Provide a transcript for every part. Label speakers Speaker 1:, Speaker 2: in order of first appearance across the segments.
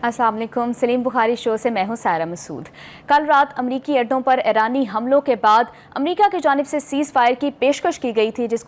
Speaker 1: السلام علیکم. سلیم بخاری شو سے میں ہوں سائرہ مسعود. کل رات امریکی اڈوں پر ایرانی حملوں کے بعد امریکہ کی جانب سے سیز فائر کی پیشکش کی گئی تھی جس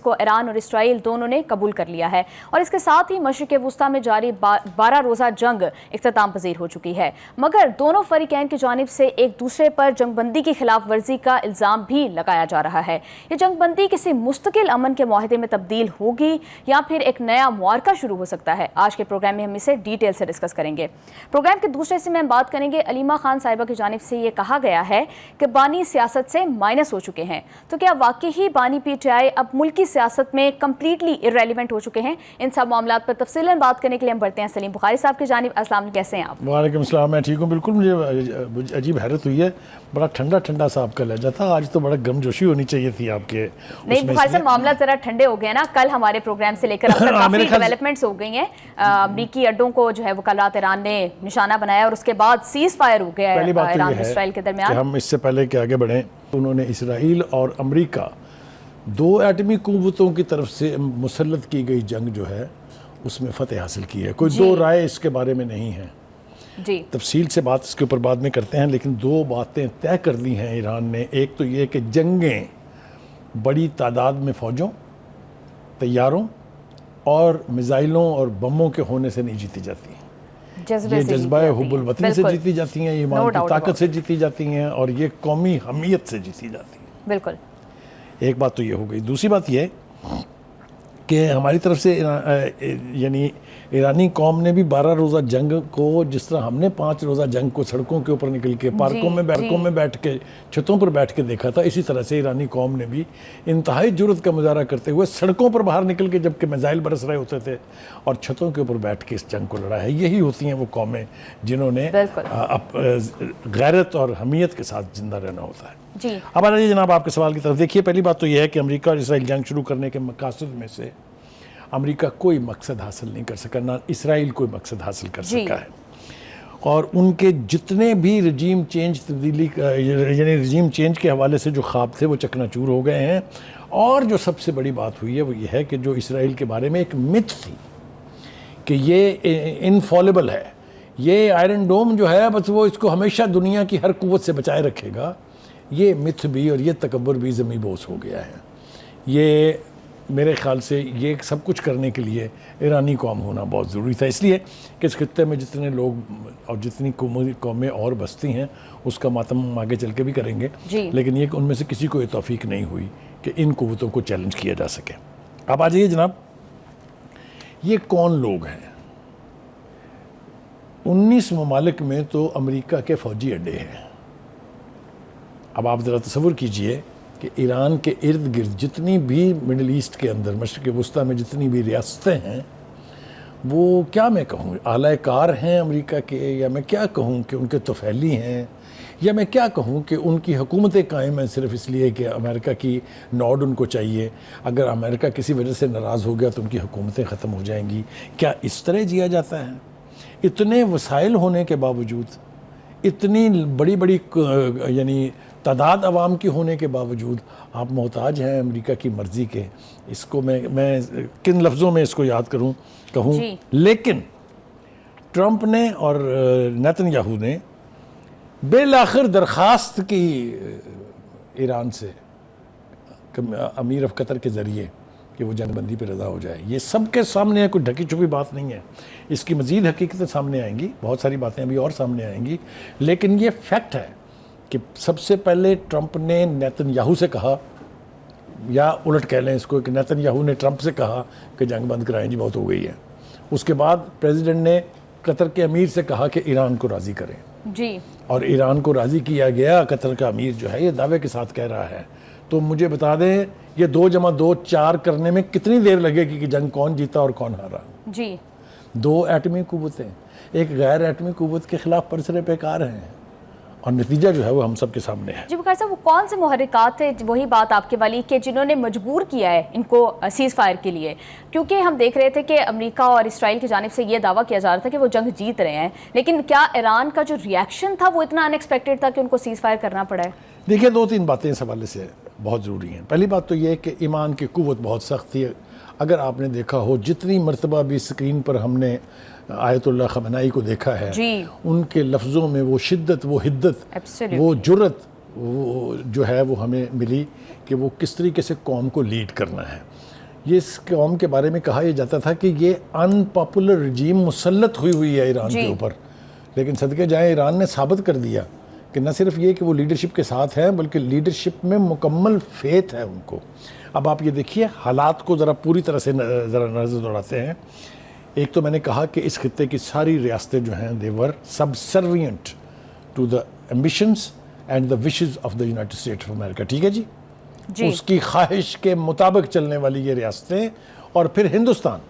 Speaker 1: کو ایران اور اسرائیل دونوں نے قبول کر لیا ہے, اور اس کے ساتھ ہی مشرق وسطیٰ میں جاری 12 روزہ جنگ اختتام پذیر ہو چکی ہے. مگر دونوں فریقین کی جانب سے ایک دوسرے پر جنگ بندی کی خلاف ورزی کا الزام بھی لگایا جا رہا ہے. یہ جنگ بندی کسی مستقل امن کے معاہدے میں تبدیل ہوگی یا پھر ایک نیا معرکہ شروع ہو سکتا ہے؟ آج کے پروگرام میں ہم اسے ڈیٹیل سے ڈسکس کریں گے. پروگرام کے دوسرے سے میں بات کریں گے. علیمہ خان صاحبہ کی جانب سے یہ کہا گیا ہے کہ بانی سیاست سے مائنس ہو چکے ہیں, تو کیا واقعی ہی بانی پی ٹی آئی اب ملکی سیاست میں کمپلیٹلی ارریلیونٹ ہو چکے ہیں؟ ان سب معاملات پر تفصیلاً بات کرنے کے لیے ہم بڑھتے ہیں سلیم بخاری صاحب کی جانب. السلام علیکم, کیسے ہیں آپ؟
Speaker 2: وعلیکم السلام, میں ٹھیک ہوں. بالکل مجھے عجیب حیرت ہوئی ہے, بڑا ٹھنڈا ٹھنڈا سا آپ کا لہجہ تھا, آج تو بڑا گم جوشی ہونی چاہیے تھی آپ کے.
Speaker 1: نہیں بخاری صاحب, معاملات ذرا ٹھنڈے ہو گئے نا, کل ہمارے پروگرام سے لے کر اب تک کافی ڈیولپمنٹس ہو گئی ہیں. امریکی اڈوں کو جو ہے وہ کل رات ایران نے نشانہ بنایا اور اس کے بعد سیز فائر ہو گیا ہے ایران اور اسرائیل کے درمیان.
Speaker 2: کہ ہم اس سے پہلے کہ آگے بڑھیں, انہوں نے اسرائیل اور امریکہ دو ایٹمی قوتوں کی طرف سے مسلط کی گئی جنگ جو ہے اس میں فتح حاصل کی ہے. کوئی دو رائے اس کے بارے میں نہیں ہے.
Speaker 1: جی,
Speaker 2: تفصیل سے بات اس کے اوپر بعد میں کرتے ہیں, لیکن دو باتیں طے کر لی ہیں ایران نے. ایک تو یہ کہ جنگیں بڑی تعداد میں فوجوں, طیاروں اور میزائلوں اور بموں کے ہونے سے نہیں جیتی جاتی ہیں. یہ جذبہ حب الوطنی سے جیتی جاتی ہیں, ایمان کی طاقت سے جیتی جاتی ہیں, اور یہ قومی حمیت سے جیتی جاتی ہیں.
Speaker 1: بالکل.
Speaker 2: ایک بات تو یہ ہو گئی. دوسری بات یہ کہ ہماری طرف سے یعنی ایرانی قوم نے بھی 12 روزہ جنگ کو, جس طرح ہم نے 5 روزہ جنگ کو سڑکوں کے اوپر نکل کے, پارکوں میں بیٹھکوں میں بیٹھ کے, چھتوں پر بیٹھ کے دیکھا تھا, اسی طرح سے ایرانی قوم نے بھی انتہائی جرأت کا مظاہرہ کرتے ہوئے سڑکوں پر باہر نکل کے, جبکہ میزائل برس رہے ہوتے تھے, اور چھتوں کے اوپر بیٹھ کے اس جنگ کو لڑا ہے. یہی ہوتی ہیں وہ قومیں جنہوں نے غیرت اور حمیت کے ساتھ زندہ رہنا ہوتا ہے.
Speaker 1: جی,
Speaker 2: اب آ جائیے جناب آپ کے سوال کی طرف. دیکھیے, پہلی بات تو یہ ہے کہ امریکہ اور اسرائیل جنگ شروع کرنے کے مقاصد میں سے امریکہ کوئی مقصد حاصل نہیں کر سکا, نہ اسرائیل کوئی مقصد حاصل کر سکا ہے. اور ان کے جتنے بھی رجیم چینج تبدیلی یعنی رجیم چینج کے حوالے سے جو خواب تھے وہ چکنا چور ہو گئے ہیں. اور جو سب سے بڑی بات ہوئی ہے وہ یہ ہے کہ جو اسرائیل کے بارے میں ایک متھ تھی کہ یہ انفالبل ہے, یہ آئرن ڈوم جو ہے بس وہ اس کو ہمیشہ دنیا کی ہر قوت سے بچائے رکھے گا, یہ متھ بھی اور یہ تکبر بھی زمیں بوس ہو گیا ہے. یہ میرے خیال سے یہ سب کچھ کرنے کے لیے ایرانی قوم ہونا بہت ضروری تھا, اس لیے کہ اس خطے میں جتنے لوگ اور جتنی قومیں اور بستی ہیں اس کا ماتم ہم آگے چل کے بھی کریں گے. لیکن یہ کہ ان میں سے کسی کو یہ توفیق نہیں ہوئی کہ ان قوتوں کو چیلنج کیا جا سکے. اب آ جائیے جناب, یہ کون لوگ ہیں؟ 19 ممالک میں تو امریکہ کے فوجی اڈے ہیں. اب آپ ذرا تصور کیجئے کہ ایران کے ارد گرد جتنی بھی مڈل ایسٹ کے اندر, مشرق وسطیٰ میں جتنی بھی ریاستیں ہیں, وہ کیا میں کہوں اعلی کار ہیں امریکہ کے, یا میں کیا کہوں کہ ان کے طفیلی ہیں, یا میں کیا کہوں کہ ان کی حکومتیں قائم ہیں صرف اس لیے کہ امریکہ کی نوڈ ان کو چاہیے. اگر امریکہ کسی وجہ سے ناراض ہو گیا تو ان کی حکومتیں ختم ہو جائیں گی. کیا اس طرح جیا جاتا ہے؟ اتنے وسائل ہونے کے باوجود, اتنی بڑی بڑی یعنی تعداد عوام کی ہونے کے باوجود آپ محتاج ہیں امریکہ کی مرضی کے. اس کو میں کن لفظوں میں اس کو یاد کہوں. لیکن ٹرمپ نے اور نیتن یاہو نے بالآخر درخواست کی ایران سے امیر آف قطر کے ذریعے کہ وہ جنگ بندی پہ رضا ہو جائے. یہ سب کے سامنے ہے, کوئی ڈھکی چھپی بات نہیں ہے. اس کی مزید حقیقتیں سامنے آئیں گی, بہت ساری باتیں ابھی اور سامنے آئیں گی, لیکن یہ فیکٹ ہے کہ سب سے پہلے ٹرمپ نے نیتن یاہو سے کہا, یا الٹ کہہ لیں اس کو کہ نیتن یاہو نے ٹرمپ سے کہا کہ جنگ بند کرائیں جی, بہت ہو گئی ہے. اس کے بعد پریزیڈنٹ نے قطر کے امیر سے کہا کہ ایران کو راضی کریں.
Speaker 1: جی,
Speaker 2: اور ایران کو راضی کیا گیا. قطر کا امیر جو ہے یہ دعوے کے ساتھ کہہ رہا ہے. تو مجھے بتا دیں یہ 2 + 2 4 کرنے میں کتنی دیر لگے گی کہ جنگ کون جیتا اور کون ہارا؟
Speaker 1: جی,
Speaker 2: 2 ایٹمی قوتیں ایک غیر ایٹمی قوت کے خلاف پرسرے پیکار ہیں, اور نتیجہ جو ہے وہ ہم سب کے سامنے ہے.
Speaker 1: جی بخاری صاحب, وہ کون سے محرکات تھے, وہی بات آپ کے والی, کہ جنہوں نے مجبور کیا ہے ان کو سیز فائر کے لیے؟ کیونکہ ہم دیکھ رہے تھے کہ امریکہ اور اسرائیل کی جانب سے یہ دعویٰ کیا جا رہا تھا کہ وہ جنگ جیت رہے ہیں, لیکن کیا ایران کا جو ریاکشن تھا وہ اتنا ان ایکسپیکٹڈ تھا کہ ان کو سیز فائر کرنا پڑا ہے؟
Speaker 2: دیکھیے 2-3 باتیں اس حوالے سے بہت ضروری ہیں. پہلی بات تو یہ ہے کہ ایمان کی قوت بہت سخت تھی. اگر آپ نے دیکھا ہو جتنی مرتبہ بھی اسکرین پر ہم نے آیت اللہ خمینائی کو دیکھا ہے, ان کے لفظوں میں وہ شدت, وہ حدت, وہ جرت وہ جو ہے وہ ہمیں ملی کہ وہ کس طریقے سے قوم کو لیڈ کرنا ہے. یہ اس قوم کے بارے میں کہا یہ جاتا تھا کہ یہ ان پاپولر رجیم مسلط ہوئی ہے ایران کے اوپر, لیکن صدقے جائیں ایران نے ثابت کر دیا کہ نہ صرف یہ کہ وہ لیڈرشپ کے ساتھ ہیں بلکہ لیڈرشپ میں مکمل فیتھ ہے ان کو. اب آپ یہ دیکھیے حالات کو ذرا پوری طرح سے ذرا نظر دوڑاتے ہیں. ایک تو میں نے کہا کہ اس خطے کی ساری ریاستیں جو ہیں they were subservient to the ambitions and the wishes of the United States of America. ٹھیک ہے جی, اس کی خواہش کے مطابق چلنے والی یہ ریاستیں, اور پھر ہندوستان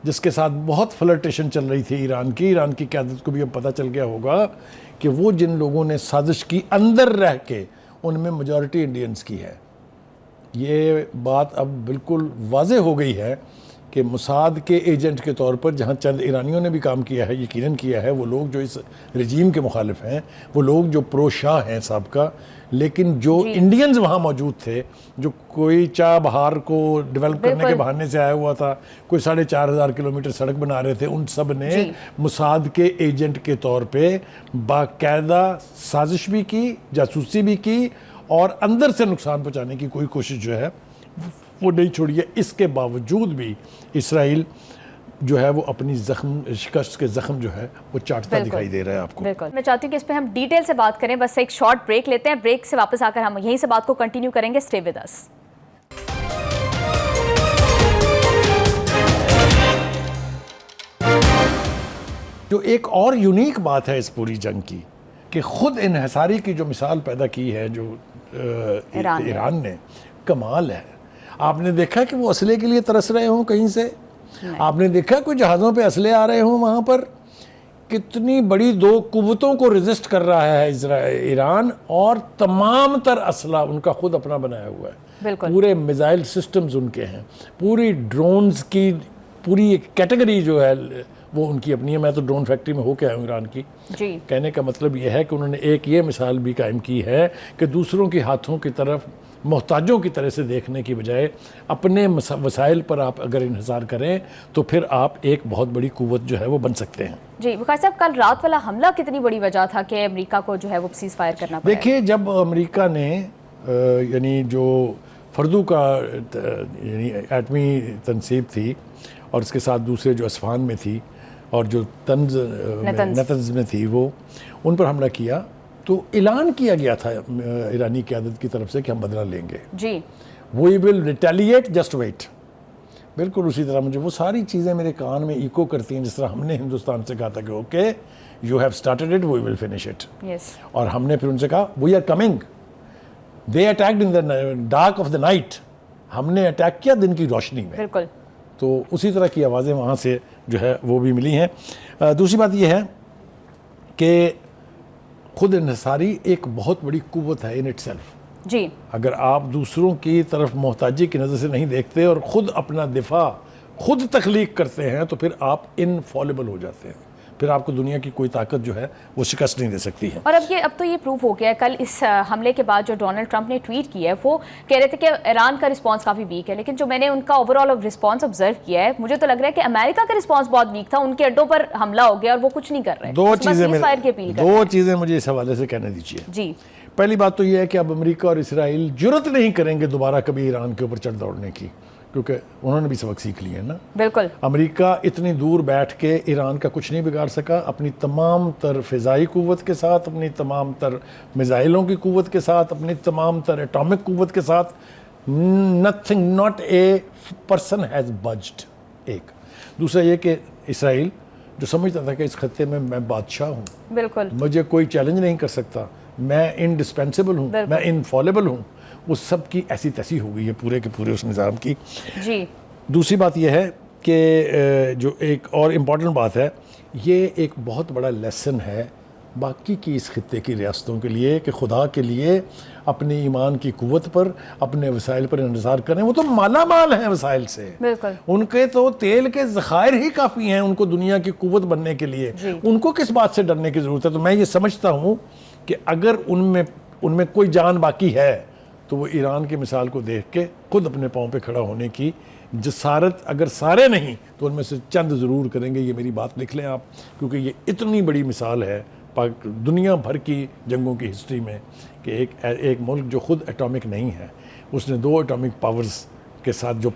Speaker 2: جس کے ساتھ بہت فلرٹیشن چل رہی تھی ایران کی قیادت کو بھی اب پتہ چل گیا ہوگا کہ وہ جن لوگوں نے سازش کی اندر رہ کے ان میں میجورٹی انڈینز کی ہے. یہ بات اب بالکل واضح ہو گئی ہے کہ موساد کے ایجنٹ کے طور پر جہاں چند ایرانیوں نے بھی کام کیا ہے, یقیناً کیا ہے, وہ لوگ جو اس رجیم کے مخالف ہیں, وہ لوگ جو پرو شاہ ہیں سابقہ, لیکن جو انڈینز وہاں موجود تھے, جو کوئی چاہ بہار کو ڈیولپ کرنے کے بہانے سے آیا ہوا تھا, کوئی 4,500 کلومیٹر سڑک بنا رہے تھے, ان سب نے موساد کے ایجنٹ کے طور پہ باقاعدہ سازش بھی کی, جاسوسی بھی کی, اور اندر سے نقصان پہنچانے کی کوئی کوشش جو ہے وہ نہیں چھوڑی ہے. اس کے باوجود بھی اسرائیل جو ہے وہ اپنی شکست کے زخم جو ہے وہ چاٹتا دکھائی دے رہا ہے آپ کو.
Speaker 1: بالکل, میں چاہتی ہوں کہ اس پہ ہم ڈیٹیل سے بات کریں, بس ایک شارٹ بریک لیتے ہیں, بریک سے واپس آ کر ہم یہیں سے بات کو کنٹینیو کریں گے. Stay with us.
Speaker 2: جو ایک اور یونیک بات ہے اس پوری جنگ کی کہ خود انحصاری کی جو مثال پیدا کی ہے جو ایران نے, کمال ہے. آپ نے دیکھا کہ وہ اسلحے کے لیے ترس رہے ہوں کہیں سے, آپ نے دیکھا کوئی جہازوں پہ اسلحے آ رہے ہوں وہاں پر, کتنی بڑی دو قوتوں کو ریزسٹ کر رہا ہے ایران, اور تمام تر اسلحہ ان کا خود اپنا بنایا ہوا ہے. پورے میزائل سسٹمز ان کے ہیں, پوری ڈرونز کی پوری ایک کیٹیگری جو ہے وہ ان کی اپنی ہے. میں تو ڈرون فیکٹری میں ہو کے آیا ہوں ایران کی. کہنے کا مطلب یہ ہے کہ انہوں نے ایک یہ مثال بھی قائم کی ہے کہ دوسروں کے ہاتھوں کی طرف محتاجوں کی طرح سے دیکھنے کی بجائے اپنے وسائل پر آپ اگر انحصار کریں تو پھر آپ ایک بہت بڑی قوت جو ہے وہ بن سکتے ہیں.
Speaker 1: جی وقار صاحب, کل رات والا حملہ کتنی بڑی وجہ تھا کہ امریکہ کو جو ہے وہ سیز فائر کرنا پڑا؟
Speaker 2: دیکھیے, جب امریکہ نے یعنی جو فردو کا یعنی ایٹمی تنصیب تھی اور اس کے ساتھ دوسرے جو اصفہان میں تھی اور جو نتنز میں تھی, وہ ان پر حملہ کیا تو اعلان کیا گیا تھا ایرانی قیادت کی طرف سے کہ ہم بدلہ لیں گے. وی ول ریٹیلیٹ, جسٹ ویٹ. بالکل اسی طرح مجھے وہ ساری چیزیں میرے کان میں ایکو کرتی ہیں جس طرح ہم نے ہندوستان سے کہا تھا کہ okay you have started it, we will finish it. اور ہم نے پھر ان سے کہا we are coming. They attacked in the dark of the night, ہم نے اٹیک کیا دن کی روشنی میں.
Speaker 1: بالکل.
Speaker 2: تو اسی طرح کی آوازیں وہاں سے جو ہے وہ بھی ملی ہیں. دوسری بات یہ ہے کہ خود انحصاری ایک بہت بڑی قوت ہے ان اٹ سیلف.
Speaker 1: جی,
Speaker 2: اگر آپ دوسروں کی طرف محتاجی کی نظر سے نہیں دیکھتے اور خود اپنا دفاع خود تخلیق کرتے ہیں تو پھر آپ انفالبل ہو جاتے ہیں, پھر آپ کو دنیا کی کوئی طاقت جو ہے وہ شکست نہیں دے سکتی ہے.
Speaker 1: اور اب تو یہ پروف ہو گیا ہے. کل اس حملے کے بعد جو ڈونلڈ ٹرمپ نے ٹویٹ کیا ہے وہ کہہ رہے تھے کہ ایران کا رسپانس کافی ویک ہے, لیکن جو میں نے ان کا اوور آل رسپانس آبزرو کیا ہے مجھے تو لگ رہا ہے کہ امریکہ کا رسپانس بہت ویک تھا. ان کے اڈوں پر حملہ ہو گیا اور وہ کچھ نہیں کر رہے.
Speaker 2: دو چیزیں مجھے اس حوالے سے کہنے دیجیے.
Speaker 1: جی,
Speaker 2: پہلی بات تو یہ ہے کہ اب امریکہ اور اسرائیل جرت نہیں کریں گے دوبارہ کبھی ایران کے اوپر چڑھ دوڑنے کی, کیونکہ انہوں نے بھی سبق سیکھ لیے نا.
Speaker 1: بالکل.
Speaker 2: امریکہ اتنی دور بیٹھ کے ایران کا کچھ نہیں بگاڑ سکا. اپنی تمام تر فضائی قوت کے ساتھ, اپنی تمام تر میزائلوں کی قوت کے ساتھ, اپنی تمام تر ایٹامک قوت کے ساتھ, nothing, not a person has budged. ایک دوسرا یہ کہ اسرائیل جو سمجھتا تھا کہ اس خطے میں میں بادشاہ ہوں,
Speaker 1: بالکل,
Speaker 2: مجھے کوئی چیلنج نہیں کر سکتا, میں انڈسپینسیبل ہوں, میں انفالبل ہوں, وہ سب کی ایسی تیسی ہو گئی ہے پورے کے پورے اس نظام کی.
Speaker 1: جی.
Speaker 2: دوسری بات یہ ہے کہ جو ایک اور امپورٹنٹ بات ہے, یہ ایک بہت بڑا لیسن ہے باقی کی اس خطے کی ریاستوں کے لیے کہ خدا کے لیے اپنی ایمان کی قوت پر, اپنے وسائل پر انحصار کریں. وہ تو مالا مال ہیں وسائل سے,
Speaker 1: بالکل,
Speaker 2: ان کے تو تیل کے ذخائر ہی کافی ہیں ان کو دنیا کی قوت بننے کے لیے. ان کو کس بات سے ڈرنے کی ضرورت ہے؟ تو میں یہ سمجھتا ہوں کہ اگر ان میں کوئی جان باقی ہے تو وہ ایران کی مثال کو دیکھ کے خود اپنے پاؤں پہ کھڑا ہونے کی جسارت اگر سارے نہیں تو ان میں سے چند ضرور کریں گے. یہ میری بات لکھ لیں آپ, کیونکہ یہ اتنی بڑی مثال ہے دنیا بھر کی جنگوں کی ہسٹری میں کہ ایک ملک جو خود ایٹامک نہیں ہے, اس نے 2 ایٹامک پاورز کے ساتھ جو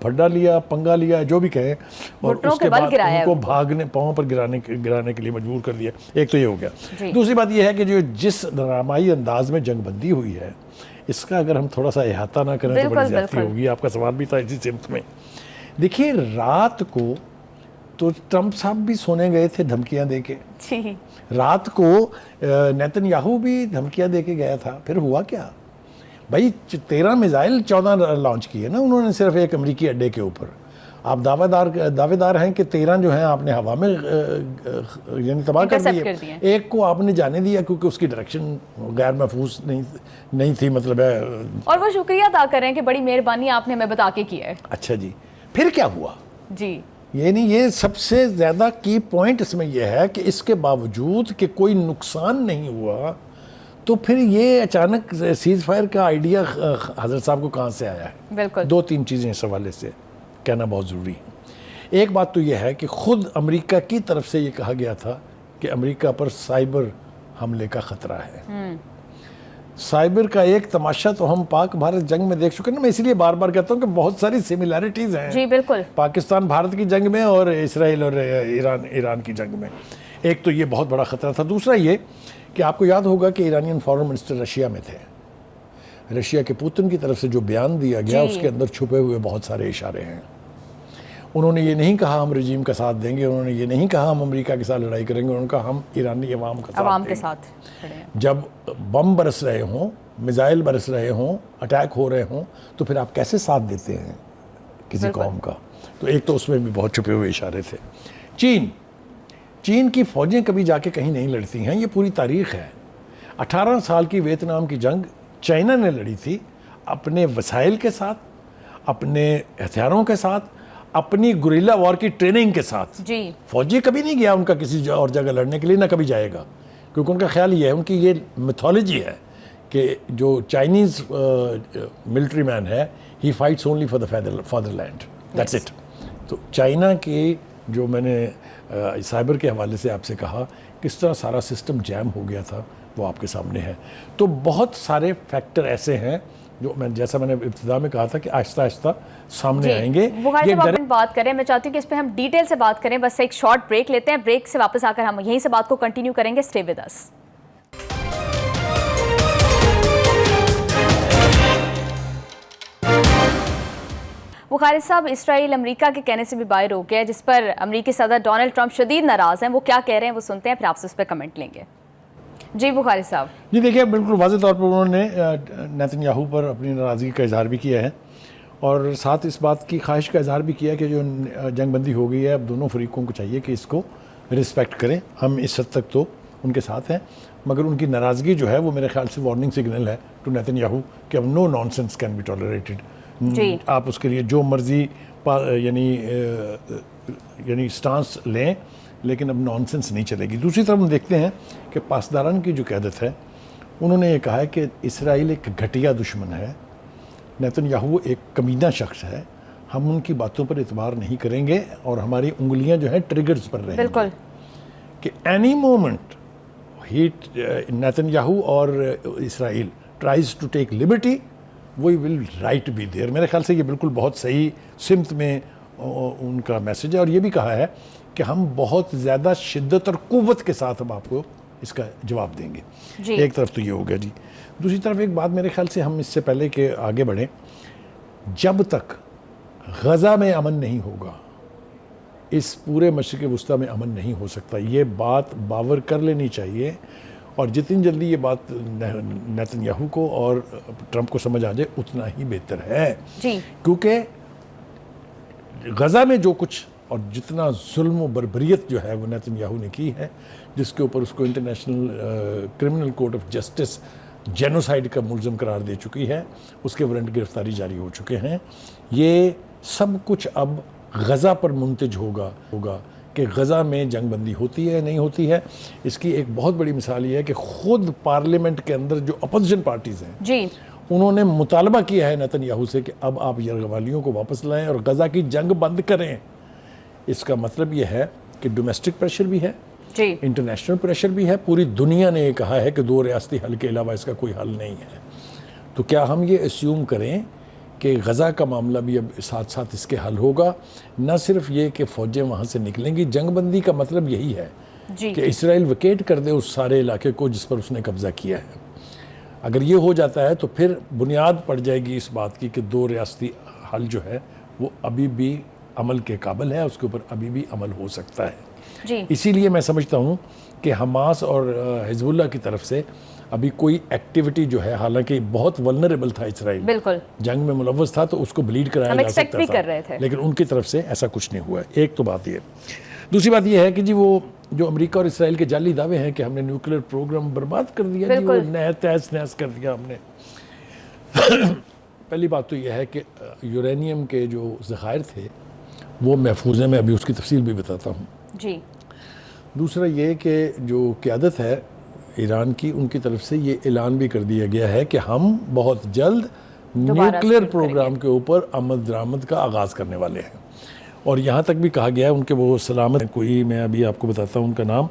Speaker 2: پھڈا لیا, پنگا لیا, جو بھی کہیں, اور اس کے بعد ان کو بھاگنے, پاؤں پر گرانے کے لیے مجبور کر دیا. ایک تو یہ ہو گیا. دوسری بات یہ ہے کہ جو جس ڈرامائی انداز میں جنگ بندی ہوئی ہے, اس کا اگر ہم تھوڑا سا احاطہ نہ کریں تو بڑی زیادتی ہوگی. آپ کا سوال بھی تھا اسی سمت میں. دیکھیے رات کو تو ٹرمپ صاحب بھی سونے گئے تھے دھمکیاں دے کے, رات کو نیتن یاہو بھی دھمکیاں دے کے گیا تھا. پھر ہوا کیا بھائی, 13 میزائل 14 لانچ کیے نا انہوں نے صرف ایک امریکی اڈے کے اوپر. آپ دعوے دار ہیں کہ 13 جو ہیں آپ نے ہوا میں یعنی تباہ کر دیے. ایک کو آپ نے جانے دیا کیونکہ اس کی ڈائریکشن غیر محفوظ نہیں تھی, مطلب ہے,
Speaker 1: اور وہ شکریہ ادا کر رہے ہیں کہ بڑی مہربانی آپ نے ہمیں بتا کے کیا ہے.
Speaker 2: اچھا جی, پھر کیا ہوا
Speaker 1: جی؟
Speaker 2: یہ سب سے زیادہ کی پوائنٹ اس میں یہ ہے کہ اس کے باوجود کہ کوئی نقصان نہیں ہوا, تو پھر یہ اچانک سیز فائر کا آئیڈیا حضرت صاحب کو کہاں سے آیا ہے؟
Speaker 1: بالکل
Speaker 2: 2-3 چیزیں اس حوالے سے کہنا بہت ضروری ہے. ایک بات تو یہ ہے کہ خود امریکہ کی طرف سے یہ کہا گیا تھا کہ امریکہ پر سائبر حملے کا خطرہ ہے. سائبر کا ایک تماشا تو ہم پاک بھارت جنگ میں دیکھ چکے نا. میں اسی لیے بار بار کہتا ہوں کہ بہت ساری سملیرٹیز ہیں.
Speaker 1: جی بالکل.
Speaker 2: پاکستان بھارت کی جنگ میں اور اسرائیل اور ایران کی جنگ میں. ایک تو یہ بہت بڑا خطرہ تھا. دوسرا یہ کہ آپ کو یاد ہوگا کہ ایرانین فارن منسٹر رشیا میں تھے. رشیا کے پوتن کی طرف سے جو بیان دیا گیا اس کے اندر چھپے ہوئے بہت سارے اشارے ہیں. انہوں نے یہ نہیں کہا ہم رجیم کا ساتھ دیں گے, انہوں نے یہ نہیں کہا ہم امریکہ کے ساتھ لڑائی کریں گے, انہوں نے کہا ہم ایرانی عوام کے ساتھ جب بم برس رہے ہوں, میزائل برس رہے ہوں, اٹیک ہو رہے ہوں, تو پھر آپ کیسے ساتھ دیتے ہیں کسی قوم کا؟ تو ایک تو اس میں بھی بہت چھپے ہوئے اشارے تھے. چین کی فوجیں کبھی جا کے کہیں نہیں لڑتی ہیں, یہ پوری تاریخ ہے. 18 سال کی ویتنام کی جنگ چائنا نے لڑی تھی اپنے وسائل کے ساتھ, اپنے ہتھیاروں کے ساتھ, اپنی گوریلا وار کی ٹریننگ کے ساتھ. فوجی کبھی نہیں گیا ان کا کسی اور جگہ لڑنے کے لیے, نہ کبھی جائے گا, کیونکہ ان کا خیال یہ ہے, ان کی یہ میتھولوجی ہے کہ جو چائنیز ملٹری مین ہے, he fights only for the fatherland, that's it. تو چائنا کی جو میں نے سائبر کے حوالے سے آپ سے کہا کس طرح سارا سسٹم جیم ہو گیا تھا, وہ آپ کے سامنے ہے. تو بہت سارے فیکٹر ایسے ہیں جو جیسا میں نے ابتدا میں کہا تھا کہ آہستہ آہستہ سامنے آئیں گے.
Speaker 1: بخاری صاحب آپ بات کریں, میں چاہتی ہوں کہ اس پہ ہم ڈیٹیل سے بات کریں. بس ایک شارٹ بریک لیتے ہیں, بریک سے واپس آ کر ہم یہیں سے بات کو کنٹینیو کریں گے. اسٹے ود اس. بخاری صاحب, اسرائیل امریکہ کے کہنے سے بھی باہر ہو گیا, جس پر امریکی صدر ڈونلڈ ٹرمپ شدید ناراض ہیں. وہ کیا کہہ رہے ہیں وہ سنتے ہیں, پھر آپ سے اس پہ کمنٹ لیں گے. جی بخاری صاحب.
Speaker 2: جی دیکھیے, بالکل واضح طور پر انہوں نے نیتن یاہو پر اپنی ناراضگی کا اظہار بھی کیا ہے, اور ساتھ اس بات کی خواہش کا اظہار بھی کیا کہ جو جنگ بندی ہو گئی ہے, اب دونوں فریقوں کو چاہیے کہ اس کو رسپیکٹ کریں. ہم اس حد تک تو ان کے ساتھ ہیں, مگر ان کی ناراضگی جو ہے وہ میرے خیال سے وارننگ سگنل ہے ٹو نیتن یاہو کہ اب no nonsense can be tolerated. آپ اس کے لیے جو مرضی یعنی سٹانس لیں, لیکن اب نان سینس نہیں چلے گی. دوسری طرف ہم دیکھتے ہیں کہ پاسداران کی جو قیادت ہے, انہوں نے یہ کہا ہے کہ اسرائیل ایک گھٹیا دشمن ہے, نیتن یاہو ایک کمینہ شخص ہے, ہم ان کی باتوں پر اعتبار نہیں کریں گے, اور ہماری انگلیاں جو ہیں ٹریگرز پر رہیں گی کہ اینی مومنٹ نیتن یاہو اور Israel tries to take liberty we will right be there. میرے خیال سے یہ بالکل بہت صحیح سمت میں ان کا میسج ہے, اور یہ بھی کہا ہے کہ ہم بہت زیادہ شدت اور قوت کے ساتھ ہم آپ کو اس کا جواب دیں گے. ایک طرف تو یہ ہو گیا جی. دوسری طرف ایک بات میرے خیال سے ہم اس سے پہلے کہ آگے بڑھیں, جب تک غزہ میں امن نہیں ہوگا اس پورے مشرق وسطیٰ میں امن نہیں ہو سکتا. یہ بات باور کر لینی چاہیے, اور جتنی جلدی یہ بات نیتن یاہو کو اور ٹرمپ کو سمجھ آ جائے اتنا ہی بہتر ہے. کیونکہ غزہ میں جو کچھ اور جتنا ظلم و بربریت جو ہے وہ نیتن یاہو نے کی ہے, جس کے اوپر اس کو international criminal court of justice genocide کا ملزم قرار دے چکی ہے, اس کے وارنٹ گرفتاری جاری ہو چکے ہیں. یہ سب کچھ اب غزہ پر منتج ہوگا کہ غزہ میں جنگ بندی ہوتی ہے نہیں ہوتی ہے. اس کی ایک بہت بڑی مثال یہ ہے کہ خود پارلیمنٹ کے اندر جو اپوزیشن پارٹیز ہیں انہوں نے مطالبہ کیا ہے نتن سے کہ اب آپ یرغمالیوں کو واپس لائیں اور غزہ کی جنگ بند کریں. اس کا مطلب یہ ہے کہ ڈومیسٹک پریشر بھی ہے,
Speaker 1: جی
Speaker 2: انٹرنیشنل پریشر بھی ہے. پوری دنیا نے یہ کہا ہے کہ 2 ریاستی حل کے علاوہ اس کا کوئی حل نہیں ہے. تو کیا ہم یہ اسیوم کریں کہ غزہ کا معاملہ بھی اب ساتھ ساتھ اس کے حل ہوگا؟ نہ صرف یہ کہ فوجیں وہاں سے نکلیں گی, جنگ بندی کا مطلب یہی ہے کہ اسرائیل ویکیٹ کر دے اس سارے علاقے کو جس پر اس نے قبضہ کیا ہے. اگر یہ ہو جاتا ہے تو پھر بنیاد پڑ جائے گی اس بات کی کہ 2 ریاستی حل جو ہے وہ ابھی بھی عمل کے قابل ہے, اس کے اوپر ابھی بھی عمل ہو سکتا ہے. اسی لیے میں سمجھتا ہوں کہ حماس اور حزب اللہ کی طرف سے ابھی کوئی ایکٹیویٹی جو ہے, حالانکہ بہت ولنریبل تھا اسرائیل,
Speaker 1: بالکل
Speaker 2: جنگ میں ملوث تھا تو اس کو بلیڈ کرایا جا سکتا تھا, لیکن ان کی طرف سے ایسا کچھ نہیں ہوا ہے. ایک تو بات یہ. دوسری بات یہ ہے کہ جی وہ جو امریکہ اور اسرائیل کے جعلی دعوے ہیں کہ ہم نے نیوکلیر پروگرام برباد کر دیا, جی وہ تہس نہس کر دیا ہم نے. پہلی بات تو یہ ہے کہ یورینیم کے جو ذخائر تھے وہ محفوظ ہیں, میں ابھی اس کی تفصیل بھی بتاتا ہوں.
Speaker 1: جی.
Speaker 2: دوسرا یہ کہ جو قیادت ہے ایران کی, ان کی طرف سے یہ اعلان بھی کر دیا گیا ہے کہ ہم بہت جلد نیوکلیر پروگرام کے اوپر آمد درآمد کا آغاز کرنے والے ہیں. اور یہاں تک بھی کہا گیا ہے, ان کے وہ سلامت کوئی, میں ابھی آپ کو بتاتا ہوں ان کا نام,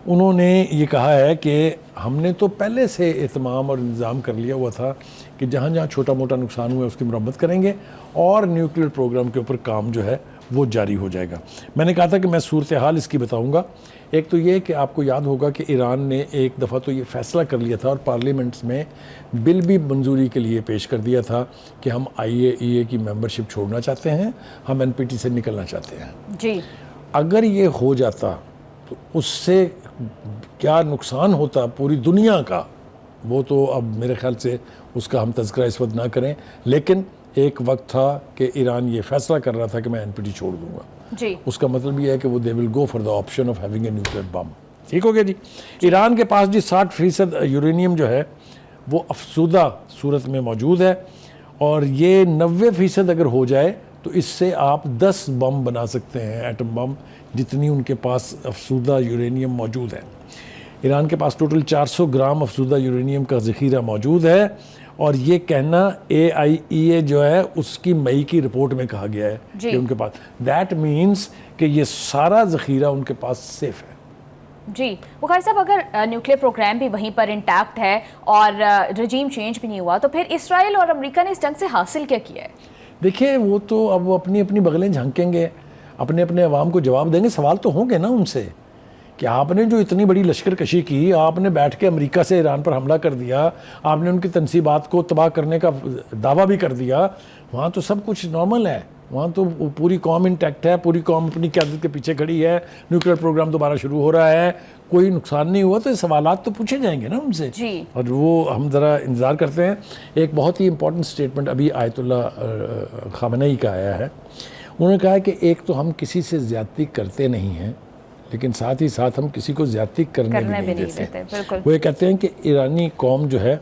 Speaker 2: انہوں نے یہ کہا ہے کہ ہم نے تو پہلے سے اہتمام اور انتظام کر لیا ہوا تھا کہ جہاں جہاں چھوٹا موٹا نقصان ہوا ہے اس کی مرمت کریں گے اور نیوکلیر پروگرام کے اوپر کام جو ہے وہ جاری ہو جائے گا. میں نے کہا تھا کہ میں صورتحال اس کی بتاؤں گا. ایک تو یہ کہ آپ کو یاد ہوگا کہ ایران نے ایک دفعہ تو یہ فیصلہ کر لیا تھا اور پارلیمنٹس میں بل بھی منظوری کے لیے پیش کر دیا تھا کہ ہم IAEA کی ممبرشپ چھوڑنا چاہتے ہیں, ہم NPT سے نکلنا چاہتے ہیں.
Speaker 1: جی.
Speaker 2: اگر یہ ہو جاتا تو اس سے کیا نقصان ہوتا پوری دنیا کا, وہ تو اب میرے خیال سے اس کا ہم تذکرہ اس وقت نہ کریں, لیکن ایک وقت تھا کہ ایران یہ فیصلہ کر رہا تھا کہ میں NPT چھوڑ دوں گا.
Speaker 1: جی.
Speaker 2: اس کا مطلب یہ ہے کہ وہ they will go for the option of having a nuclear bomb. ٹھیک ہو گیا جی. ایران کے پاس جی 60% یورینیم جو ہے وہ افسودہ صورت میں موجود ہے, اور یہ 90% اگر ہو جائے تو اس سے آپ 10 بم بنا سکتے ہیں, ایٹم بم, جتنی ان کے پاس افسودہ یورینیم موجود ہے. ایران کے پاس ٹوٹل 400 گرام افسودہ یورینیم کا ذخیرہ موجود ہے, اور یہ کہنا AIEA جو ہے اس کی مئی کی رپورٹ میں کہا گیا ہے کہ ان کے پاس, دیٹ مینس کہ یہ سارا ذخیرہ ان کے پاس سیف ہے.
Speaker 1: جی. بخاری صاحب, اگر نیوکلیر پروگرام بھی وہیں پر انٹیکٹ ہے اور رجیم چینج بھی نہیں ہوا, تو پھر اسرائیل اور امریکہ نے اس جنگ سے حاصل کیا کیا ہے؟
Speaker 2: دیکھیں وہ تو اب وہ اپنی اپنی بغلیں جھانکیں گے, اپنے اپنے عوام کو جواب دیں گے. سوال تو ہوں گے نا ان سے کہ آپ نے جو اتنی بڑی لشکر کشی کی, آپ نے بیٹھ کے امریکہ سے ایران پر حملہ کر دیا, آپ نے ان کی تنصیبات کو تباہ کرنے کا دعویٰ بھی کر دیا, وہاں تو سب کچھ نارمل ہے, وہاں تو پوری قوم انٹیکٹ ہے, پوری قوم اپنی قیادت کے پیچھے کھڑی ہے, نیوکلیر پروگرام دوبارہ شروع ہو رہا ہے, کوئی نقصان نہیں ہوا, تو یہ سوالات تو پوچھے جائیں گے نا ان سے.
Speaker 1: جی.
Speaker 2: اور وہ ہم ذرا انتظار کرتے ہیں. ایک بہت ہی امپورٹنٹ سٹیٹمنٹ ابھی آیت اللہ خامنئی کا آیا ہے. انہوں نے کہا کہ ایک تو ہم کسی سے زیادتی کرتے نہیں ہیں, لیکن ساتھ ہی ساتھ ہم کسی کو زیادتی کرنے بھی نہیں دیتے. وہ یہ کہتے ہیں کہ ایرانی قوم جو ہے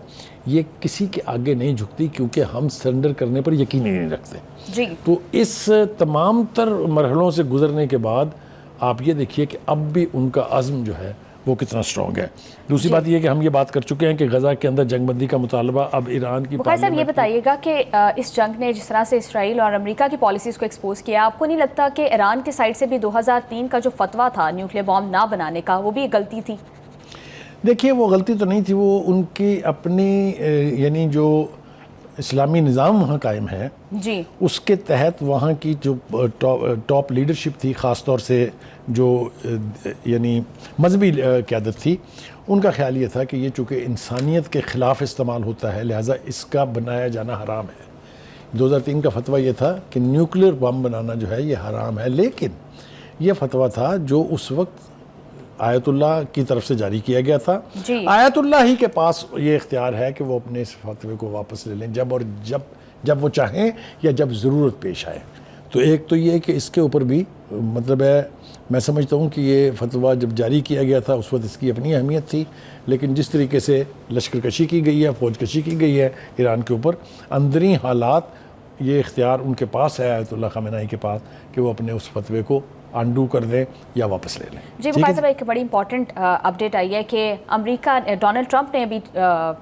Speaker 2: یہ کسی کے آگے نہیں جھکتی کیونکہ ہم سرنڈر کرنے پر یقین ہی نہیں رکھتے.
Speaker 1: جی.
Speaker 2: تو اس تمام تر مرحلوں سے گزرنے کے بعد آپ یہ دیکھیے کہ اب بھی ان کا عزم جو ہے وہ کتنا سٹرونگ ہے. دوسری بات یہ کہ ہم یہ بات کر چکے ہیں کہ غزہ کے اندر جنگ بندی کا مطالبہ اب ایران کی
Speaker 1: بخاری صاحب یہ بتائیے گا کہ اس جنگ نے جس طرح سے اسرائیل اور امریکہ کی پالیسیز کو ایکسپوز کیا, آپ کو نہیں لگتا کہ ایران کے سائڈ سے بھی 2003 کا جو فتویٰ تھا نیوکلیر بام نہ بنانے کا, وہ بھی ایک غلطی تھی؟
Speaker 2: دیکھیے وہ غلطی تو نہیں تھی, وہ ان کی اپنی یعنی جو اسلامی نظام وہاں قائم ہے
Speaker 1: جی
Speaker 2: اس کے تحت وہاں کی جو ٹاپ لیڈرشپ تھی, خاص طور سے جو یعنی مذہبی قیادت تھی, ان کا خیال یہ تھا کہ یہ چونکہ انسانیت کے خلاف استعمال ہوتا ہے لہٰذا اس کا بنایا جانا حرام ہے. 2003 کا فتویٰ یہ تھا کہ نیوکلیر بم بنانا جو ہے یہ حرام ہے, لیکن یہ فتویٰ تھا جو اس وقت آیت اللہ کی طرف سے جاری کیا گیا تھا. آیت اللہ ہی کے پاس یہ اختیار ہے کہ وہ اپنے اس فتوے کو واپس لے لیں جب وہ چاہیں یا جب ضرورت پیش آئے. تو ایک تو یہ کہ اس کے اوپر بھی مطلب ہے, میں سمجھتا ہوں کہ یہ فتویٰ جب جاری کیا گیا تھا اس وقت اس کی اپنی اہمیت تھی, لیکن جس طریقے سے لشکر کشی کی گئی ہے, فوج کشی کی گئی ہے ایران کے اوپر, اندرین حالات یہ اختیار ان کے پاس ہے آیت اللہ خامنہئی کے پاس کہ وہ اپنے اس فتوے کو انڈو کر دیں یا واپس لے لیں.
Speaker 1: جی بخاری صاحب ایک بڑی امپورٹنٹ اپڈیٹ آئی ہے کہ امریکہ ڈونلڈ ٹرمپ نے ابھی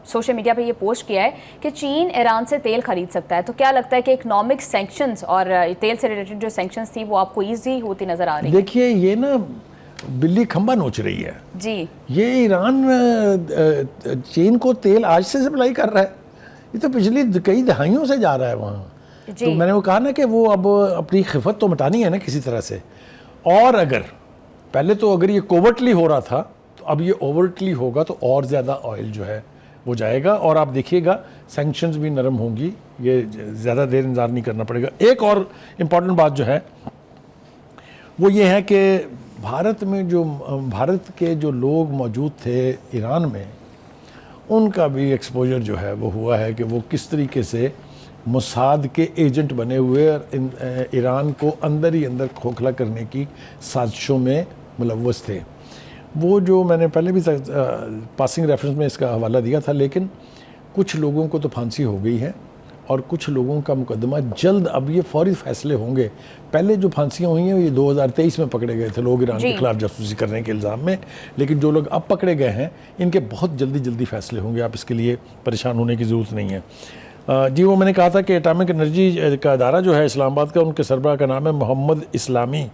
Speaker 1: سوشل میڈیا پہ یہ پوسٹ کیا ہے کہ چین ایران سے تیل خرید سکتا ہے. تو کیا لگتا ہے کہ اکنامک سینکشنز اور تیل سے ریلیٹڈ جو سینکشنز تھی وہ آپ کو ایزی ہوتی نظر آ رہی ہیں؟
Speaker 2: دیکھیے یہ نا بلی کھمبا نوچ رہی ہے.
Speaker 1: جی
Speaker 2: یہ ایران چین کو تیل آج سے سپلائی کر رہا ہے, یہ تو پچھلی کئی دہائیوں سے جا رہا ہے وہاں. تو میں نے وہ کہا نا کہ وہ اب اپنی خفت تو مٹانی ہے نا کسی طرح سے. اور اگر پہلے تو اگر یہ کوورٹلی ہو رہا تھا تو اب یہ اوورٹلی ہوگا تو اور زیادہ آئل جو ہے وہ جائے گا, اور آپ دیکھیے گا سینکشنز بھی نرم ہوں گی, یہ زیادہ دیر انتظار نہیں کرنا پڑے گا. ایک اور امپورٹنٹ بات جو ہے وہ یہ ہے کہ بھارت کے جو لوگ موجود تھے ایران میں, ان کا بھی ایکسپوجر جو ہے وہ ہوا ہے کہ وہ کس طریقے سے موساد کے ایجنٹ بنے ہوئے اور ایران کو اندر ہی اندر کھوکھلا کرنے کی سازشوں میں ملوث تھے. وہ جو میں نے پہلے بھی پاسنگ ریفرنس میں اس کا حوالہ دیا تھا, لیکن کچھ لوگوں کو تو پھانسی ہو گئی ہے اور کچھ لوگوں کا مقدمہ جلد, اب یہ فوری فیصلے ہوں گے. پہلے جو پھانسیاں ہوئی ہیں یہ 2023 میں پکڑے گئے تھے لوگ ایران کے خلاف جاسوسی کرنے کے الزام میں, لیکن جو لوگ اب پکڑے گئے ہیں ان کے بہت جلدی فیصلے ہوں گے, آپ اس کے لیے پریشان ہونے کی ضرورت نہیں ہے. جی وہ میں نے کہا تھا کہ ایٹامک انرجی کا ادارہ جو ہے اسلام آباد کا, ان کے سربراہ کا نام ہے محمد اسلامی.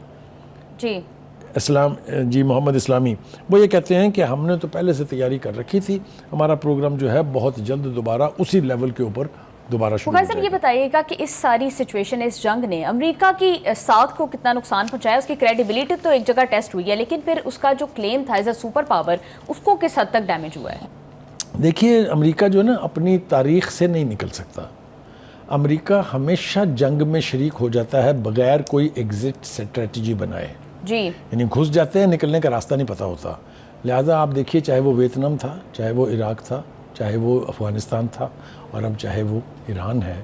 Speaker 2: محمد اسلامی. وہ یہ کہتے ہیں کہ ہم نے تو پہلے سے تیاری کر رکھی تھی, ہمارا پروگرام جو ہے بہت جلد دوبارہ اسی لیول کے اوپر دوبارہ شروع ہو جائے گا.
Speaker 1: یہ بتائیے گا کہ اس ساری سچویشن, اس جنگ نے امریکہ کی ساکھ کو کتنا نقصان پہنچایا؟ اس کی کریڈیبلٹی تو ایک جگہ ٹیسٹ ہوئی ہے, لیکن پھر اس کا جو کلیم تھا ایز اے سپر پاور, اس کو کس حد تک ڈیمیج ہوا ہے؟
Speaker 2: دیکھیے امریکہ جو ہے نا اپنی تاریخ سے نہیں نکل سکتا. امریکہ ہمیشہ جنگ میں شریک ہو جاتا ہے بغیر کوئی ایگزٹ اسٹریٹجی بنائے. یعنی گھس جاتے ہیں, نکلنے کا راستہ نہیں پتہ ہوتا. لہٰذا آپ دیکھیے چاہے وہ ویتنام تھا, چاہے وہ عراق تھا, چاہے وہ افغانستان تھا, اور اب چاہے وہ ایران ہے,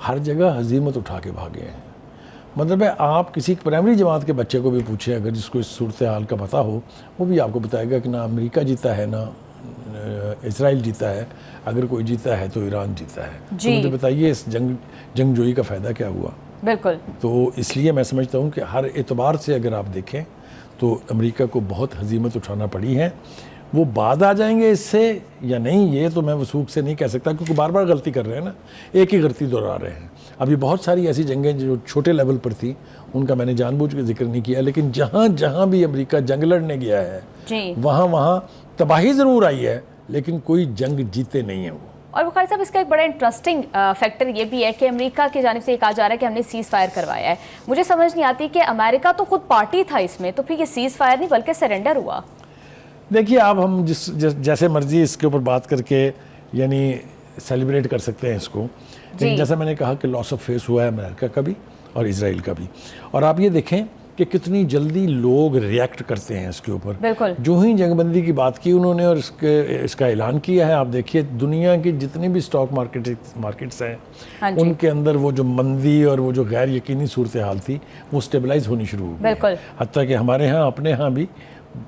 Speaker 2: ہر جگہ ہزیمت اٹھا کے بھاگے ہیں. مطلب ہے آپ کسی پرائمری جماعت کے بچے کو بھی پوچھیں اگر جس کو اس صورتحال کا پتہ ہو, وہ بھی آپ کو بتائے گا کہ نہ امریکہ جیتا ہے نہ اسرائیل جیتا ہے, اگر کوئی جیتا ہے تو ایران جیتا ہے. تو مجھے بتائیے اس جنگ جوئی کا فائدہ کیا ہوا؟
Speaker 1: بالکل.
Speaker 2: تو اس لیے میں سمجھتا ہوں کہ ہر اعتبار سے اگر آپ دیکھیں تو امریکہ کو بہت ہزیمت اٹھانا پڑی ہے. وہ بعد آ جائیں گے اس سے یا نہیں, یہ تو میں وثوق سے نہیں کہہ سکتا, کیونکہ بار بار غلطی کر رہے ہیں نا, ایک ہی غلطی دہرا رہے ہیں. ابھی بہت ساری ایسی جنگیں جو چھوٹے لیول پر تھیں ان کا میں نے جان بوجھ کے ذکر نہیں کیا, لیکن جہاں بھی امریکہ جنگ لڑنے گیا ہے وہاں تباہی ضرور آئی ہے, لیکن کوئی جنگ جیتے نہیں ہیں وہ.
Speaker 1: اور بخاری صاحب اس کا ایک بڑا انٹرسٹنگ فیکٹر یہ بھی ہے کہ امریکہ کی جانب سے یہ کہا جا رہا ہے کہ ہم نے سیز فائر کروایا ہے. مجھے سمجھ نہیں آتی کہ امریکہ تو خود پارٹی تھا اس میں, تو پھر یہ سیز فائر نہیں بلکہ سرنڈر ہوا.
Speaker 2: دیکھیے اب ہم جیسے مرضی اس کے اوپر بات کر کے یعنی سیلیبریٹ کر سکتے ہیں اس کو, لیکن جیسا میں نے کہا کہ لاس آف فیس ہوا ہے امریکہ کا بھی اور اسرائیل کا بھی. اور آپ یہ دیکھیں کہ کتنی جلدی لوگ ریئیکٹ کرتے ہیں اس کے اوپر.
Speaker 1: بالکل.
Speaker 2: جو ہی جنگ بندی کی بات کی انہوں نے اور اس کا اعلان کیا ہے, آپ دیکھیے دنیا کی جتنی بھی اسٹاک مارکیٹس ہیں ان کے اندر وہ جو مندی اور وہ جو غیر یقینی صورتحال تھی وہ اسٹیبلائز ہونی شروع ہو گئی.
Speaker 1: بالکل.
Speaker 2: حتیٰ کہ ہمارے ہاں اپنے ہاں بھی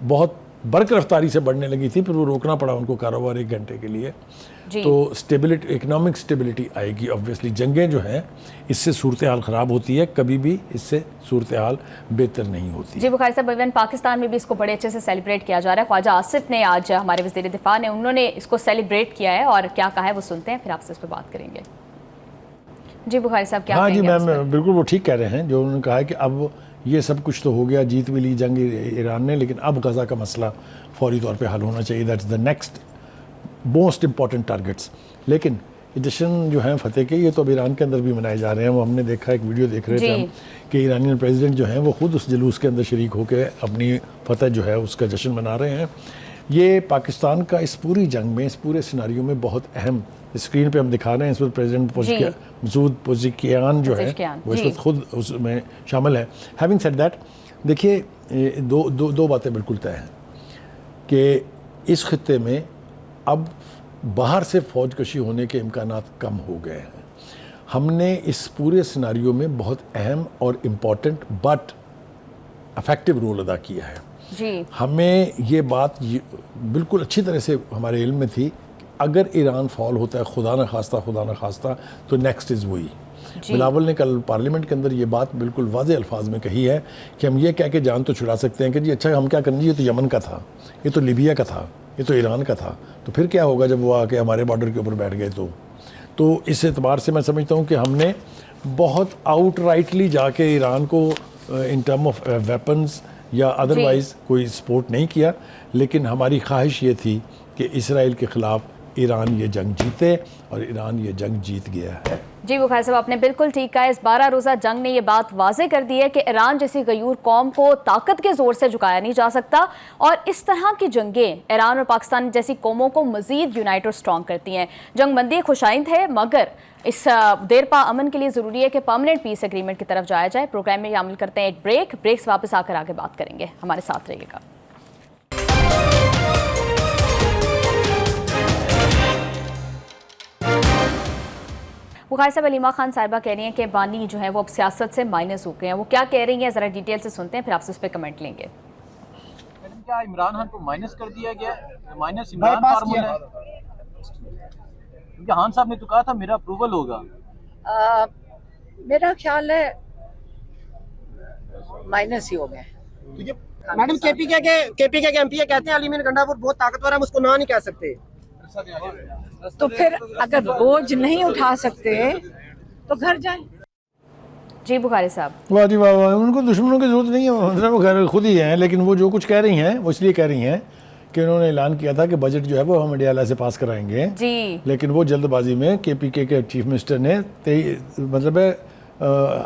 Speaker 2: بہت برق رفتاری سے بڑھنے لگی تھی, پھر وہ روکنا پڑا ان کو کاروبار 1 گھنٹے کے لیے. تو اسٹیبلٹی, اکنامک اسٹیبلٹی آئے گی. آبویسلی جنگیں جو ہیں اس سے صورتحال خراب ہوتی ہے, کبھی بھی اس سے صورتحال بہتر نہیں ہوتی.
Speaker 1: جی بخاری صاحب, ایون پاکستان میں بھی اس کو بڑے اچھے سے سیلیبریٹ کیا جا رہا ہے. خواجہ آصف نے آج, ہمارے وزیر دفاع نے, انہوں نے اس کو سیلیبریٹ کیا ہے, اور کیا کہا ہے وہ سنتے ہیں, پھر آپ سے اس پہ بات کریں گے. جی بخاری صاحب کیا کہیں گے؟
Speaker 2: ہاں جی میم, بالکل وہ ٹھیک کہہ رہے ہیں جو انہوں نے کہا ہے کہ اب یہ سب کچھ تو ہو گیا, جیت بھی لی جنگ ایران نے, لیکن اب غزہ کا مسئلہ فوری طور پہ حل ہونا چاہیے. That's the next most important targets. لیکن جشن جو ہیں فتح کے, یہ تو اب ایران کے اندر بھی منائے جا رہے ہیں. وہ ہم نے دیکھا, ایک ویڈیو دیکھ رہے تھے ہم کہ ایرانین پریزیڈنٹ جو ہیں وہ خود اس جلوس کے اندر شریک ہو کے اپنی فتح جو ہے اس کا جشن منا رہے ہیں. یہ پاکستان کا اس پوری جنگ میں, اس پورے سیناریو میں بہت اہم, اسکرین پہ ہم دکھا رہے ہیں اس وقت پریزیڈنٹ مسعود پزشکیان جو ہے وہ اس وقت خود اس میں شامل ہے. ہیونگ سیڈ دیٹ, دیکھیے دو باتیں بالکل طے ہیں کہ اس خطے میں اب باہر سے فوج کشی ہونے کے امکانات کم ہو گئے ہیں. ہم نے اس پورے سیناریو میں بہت اہم اور امپورٹنٹ بٹ افیکٹو رول ادا کیا ہے. ہمیں یہ بات بالکل اچھی طرح سے ہمارے علم میں تھی کہ اگر ایران فال ہوتا ہے خدا نخواستہ تو نیکسٹ از وہی. بلاول نے کل پارلیمنٹ کے اندر یہ بات بالکل واضح الفاظ میں کہی ہے کہ ہم یہ کہہ کے جان تو چھڑا سکتے ہیں کہ جی اچھا ہم کیا کریں گے، یہ تو یمن کا تھا، یہ تو لیبیا کا تھا، یہ تو ایران کا تھا، تو پھر کیا ہوگا جب وہ آ کے ہمارے بارڈر کے اوپر بیٹھ گئے؟ تو اس اعتبار سے میں سمجھتا ہوں کہ ہم نے بہت آؤٹ رائٹلی جا کے ایران کو ان ٹرم آف ویپنز یا ادروائز کوئی سپورٹ نہیں کیا، لیکن ہماری خواہش یہ تھی کہ اسرائیل کے خلاف ایران یہ جنگ جیتے، اور ایران یہ جنگ جیت گیا ہے۔
Speaker 1: جی بخاری صاحب، آپ نے بالکل ٹھیک کہا، اس 12 روزہ جنگ نے یہ بات واضح کر دی ہے کہ ایران جیسی غیور قوم کو طاقت کے زور سے جھکایا نہیں جا سکتا، اور اس طرح کی جنگیں ایران اور پاکستان جیسی قوموں کو مزید یونائٹ اور اسٹرانگ کرتی ہیں۔ جنگ بندی خوشائند ہے، مگر اس دیر پا امن کے لیے ضروری ہے کہ پرماننٹ پیس ایگریمنٹ کی طرف جایا جائے۔ پروگرام میں عمل کرتے ہیں ایک بریک سے واپس آ کر آگے بات کریں گے، ہمارے ساتھ رہیے گا۔ بخاری صاحب، علیمہ خان صاحبہ کہہ رہی ہیں کہ بانی جو ہے وہ اب سیاست سے مائنس ہو گئے ہیں، وہ کیا کہہ رہی ہیں ذرا ڈیٹیل سے سنتے ہیں، پھر آپ سے اس پہ کمنٹ لیں گے۔
Speaker 3: کیا عمران خان کو مائنس کر دیا گیا؟ مائنس عمران فارمولا ہے، کیونکہ خان صاحب نے تو کہا تھا میرا اپروول ہوگا۔
Speaker 4: میرا خیال ہے مائنس ہی ہو گئے۔
Speaker 5: میڈم کے پی کے ایم پی کہتے ہیں علی مین گنڈاپور بہت طاقتور ہے، ہم اس کو نہ نہیں کہہ سکتے۔
Speaker 4: تو پھر اگر بوجھ نہیں اٹھا سکتے تو گھر جائیں۔
Speaker 1: جی بخاری صاحب،
Speaker 2: واہ جی واہ واہ، ان کو دشمنوں کی ضرورت نہیں ہے، وہ گھر خود ہی ہیں، لیکن وہ جو کچھ کہہ رہی ہیں وہ اس لیے کہہ رہی ہیں کہ انہوں نے اعلان کیا تھا کہ بجٹ جو ہے وہ ہم انڈیا سے پاس کرائیں گے،
Speaker 1: جی
Speaker 2: لیکن وہ جلد بازی میں کے پی کے چیف منسٹر نے مطلب ہے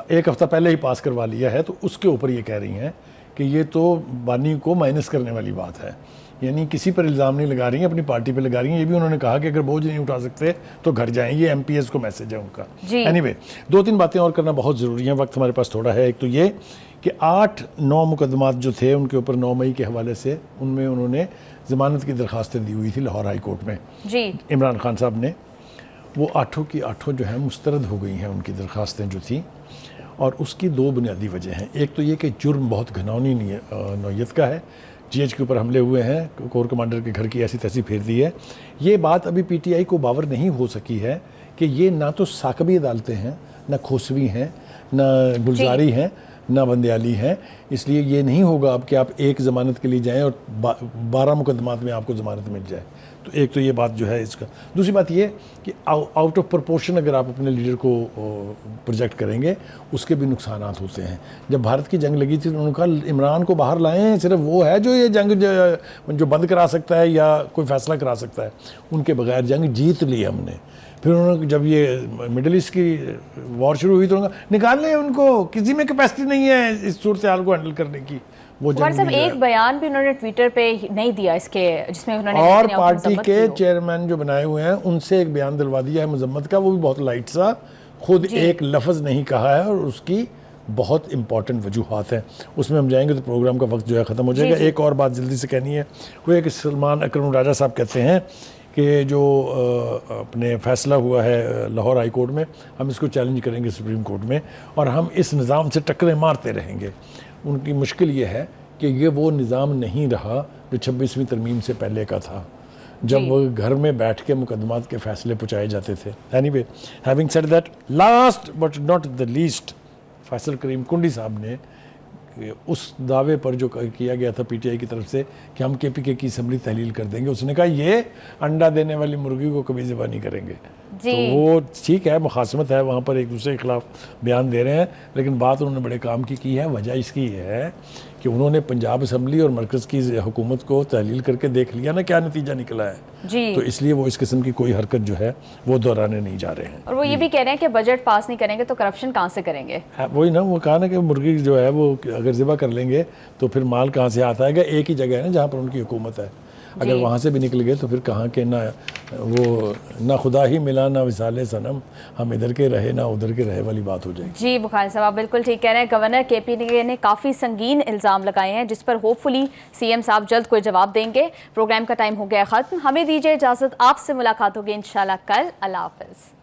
Speaker 2: ایک ہفتہ پہلے ہی پاس کروا لیا ہے، تو اس کے اوپر یہ کہہ رہی ہیں کہ یہ تو بانی کو مائنس کرنے والی بات ہے، یعنی کسی پر الزام نہیں لگا رہی ہیں، اپنی پارٹی پہ لگا رہی ہیں۔ یہ بھی انہوں نے کہا کہ اگر بوجھ نہیں اٹھا سکتے تو گھر جائیں، یہ ایم پی ایس کو میسج ہے ان کا۔ اینی وے، 2-3 باتیں اور کرنا بہت ضروری ہیں، وقت ہمارے پاس تھوڑا ہے۔ ایک تو یہ کہ 8-9 مقدمات جو تھے ان کے اوپر 9 مئی کے حوالے سے ان میں انہوں نے ضمانت کی درخواستیں دی ہوئی تھی لاہور ہائی کورٹ میں،
Speaker 1: جی
Speaker 2: عمران خان صاحب نے، وہ 8 کی 8 جو ہیں مسترد ہو گئی ہیں ان کی درخواستیں جو تھیں، اور اس کی 2 بنیادی وجہ ہیں۔ ایک تو یہ کہ جرم بہت گھناؤنی نوعیت کا ہے، جی ایچ کے اوپر حملے ہوئے ہیں، کور کمانڈر کے گھر کی ایسی تیسی پھیر دی ہے۔ یہ بات ابھی پی ٹی آئی کو باور نہیں ہو سکی ہے کہ یہ نہ تو ثاقبی عدالتیں ہیں، نہ کھوسوی ہیں، نہ گلزاری ہیں، نہ بندیالی ہیں، اس لیے یہ نہیں ہوگا اب کہ آپ ایک ضمانت کے لیے جائیں اور 12 مقدمات میں آپ کو ضمانت مل جائے۔ تو ایک تو یہ بات جو ہے اس کا، دوسری بات یہ کہ آؤٹ آف پرپورشن اگر آپ اپنے لیڈر کو پروجیکٹ کریں گے اس کے بھی نقصانات ہوتے ہیں۔ جب بھارت کی جنگ لگی تھی تو انہوں نے کہا عمران کو باہر لائیں، صرف وہ ہے جو یہ جنگ جو بند کرا سکتا ہے یا کوئی فیصلہ کرا سکتا ہے، ان کے بغیر جنگ جیت لی ہم نے۔ پھر انہوں نے جب یہ مڈل ایسٹ کی وار شروع ہوئی تو انہوں نے نکال لیں ان کو، کسی میں کیپیسٹی نہیں ہے اس صورتحال کو ہینڈل کرنے کی۔ وہ
Speaker 1: بخاری صاحب، ایک بیان بھی انہوں نے ٹویٹر پہ نہیں دیا اس کے، جس میں انہوں نے
Speaker 2: اور پارٹی کے چیئرمین جو بنائے ہوئے ہیں ان سے ایک بیان دلوا دیا ہے مذمت کا، وہ بھی بہت لائٹ سا، خود ایک لفظ نہیں کہا ہے، اور اس کی بہت امپورٹنٹ وجوہات ہیں۔ اس میں ہم جائیں گے تو پروگرام کا وقت جو ہے ختم ہو جائے گا۔ ایک اور بات جلدی سے کہنی ہے، وہ ہے کہ سلمان اکرم راجہ صاحب کہتے ہیں کہ جو اپنے فیصلہ ہوا ہے لاہور ہائی کورٹ میں، ہم اس کو چیلنج کریں گے سپریم کورٹ میں، اور ہم اس نظام سے ٹکریں مارتے رہیں گے۔ ان کی مشکل یہ ہے کہ یہ وہ نظام نہیں رہا جو 26ویں ترمیم سے پہلے کا تھا، جب وہ گھر میں بیٹھ کے مقدمات کے فیصلے پہنچائے جاتے تھے۔ Anyway, having said that, last but not the least, Faisal Karim Kundi sahib نے اس دعوے پر جو کیا گیا تھا پی ٹی آئی کی طرف سے کہ ہم کے پی کے کی اسمبلی تحلیل کر دیں گے، اس نے کہا یہ انڈا دینے والی مرغی کو کبھی ذبح نہیں کریں گے۔ تو وہ ٹھیک ہے، مخاصمت ہے، وہاں پر ایک دوسرے کے خلاف بیان دے رہے ہیں، لیکن بات انہوں نے بڑے کام کی ہے۔ وجہ اس کی یہ ہے کہ انہوں نے پنجاب اسمبلی اور مرکز کی حکومت کو تحلیل کر کے دیکھ لیا نا کیا نتیجہ نکلا ہے، تو اس لیے وہ اس قسم کی کوئی حرکت جو ہے وہ دہرانے نہیں جا رہے ہیں۔
Speaker 1: اور وہ یہ بھی کہہ رہے ہیں کہ بجٹ پاس نہیں کریں گے تو کرپشن کہاں سے کریں گے؟
Speaker 2: وہی نا، وہ کہا نا کہ مرغی جو ہے وہ اگر ذبح کر لیں گے تو پھر مال کہاں سے ہاتھ آئے گا؟ ایک ہی جگہ ہے نا جہاں پر ان کی حکومت ہے، اگر وہاں سے بھی نکل گئے تو پھر کہاں کے نہ خدا ہی ملا نہ وصال صنم، ہم ادھر کے رہے نہ ادھر کے رہے والی بات ہو جائے گی۔
Speaker 1: جی بخاری صاحب، آپ بالکل ٹھیک کہہ رہے ہیں۔ گورنر کے پی نے کافی سنگین الزام لگائے ہیں جس پر ہوپ فلی سی ایم صاحب جلد کوئی جواب دیں گے۔ پروگرام کا ٹائم ہو گیا ختم، ہمیں دیجیے اجازت، آپ سے ملاقات ہوگی انشاءاللہ کل۔ اللہ حافظ۔